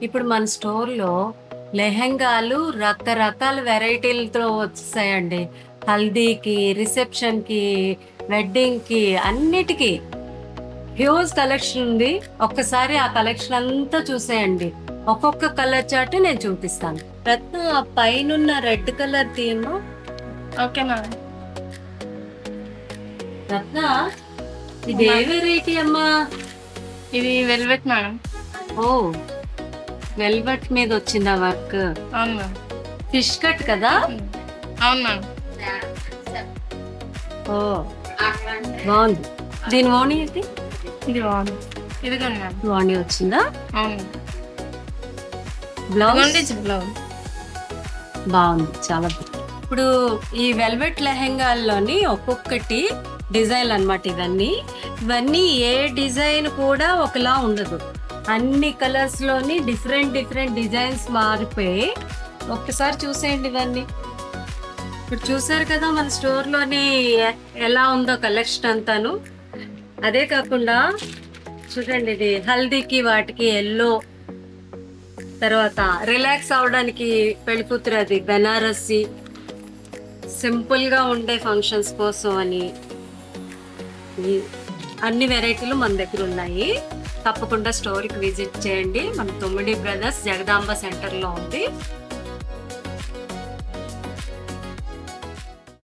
ఇప్పుడు మన స్టోర్‌లో లెహెంగాలు రకరకాల వెరైటీలతో వచ్చేసాయండి. హల్దీకి, రిసెప్షన్‌కి, వెడ్డింగ్‌కి అన్నిటికి హ్యూజ్ కలెక్షన్ ఉంది. ఒక్కసారి ఆ కలెక్షన్ అంతా చూసేయండి. ఒక్కొక్క కలర్ చార్ట్ నేను చూపిస్తాను. రత్న ఆ పైనున్న red colour theme. Okay madam. Ratna ఇది ఏ వెరైటీ అమ్మా? ఇది వెల్వెట్ మేడం. ఓ, వెల్వెట్ మీద వచ్చిందా వర్క్? అవును మేడం. ఫిష్ కట్ కదా? అవును మేడం. ఓ, బాగుంది. దీని ఓణి ఏంటి? ఇది బాగుంది. ఇదిగోండి మేడం. ఓణి వచ్చిందా? అవును. బ్లౌజ్ ఇదిగోండి బ్లౌజ్. బాగుంది, చాలా బాగుంది. ఇప్పుడు ఈ వెల్వెట్ లెహెంగాల్లోని ఒక్కొక్కటి డిజైన్ అన్నమాట. ఇవన్నీ ఏ డిజైన్ కూడా ఒకలా ఉండదు. అన్ని కలర్స్ లోని డిఫరెంట్ డిఫరెంట్ డిజైన్స్ మారిపోయి ఒక్కసారి చూసేయండి ఇవన్నీ. ఇప్పుడు చూసారు కదా మన స్టోర్లోని ఎలా ఉందో కలెక్షన్ అంతాను. అదే కాకుండా చూడండి, ఇది హల్దీకి వాటికి ఎల్లో, తర్వాత రిలాక్స్ అవడానికి పెళ్లికూతురు అది బెనారసి, సింపుల్ గా ఉండే ఫంక్షన్స్ కోసం అని అన్ని వెరైటీలు మన దగ్గర ఉన్నాయి. తప్పకుండా స్టోర్కి విజిట్ చేయండి. మన తొమ్మిడి బ్రదర్స్ జగదాంబ సెంటర్లో ఉంది.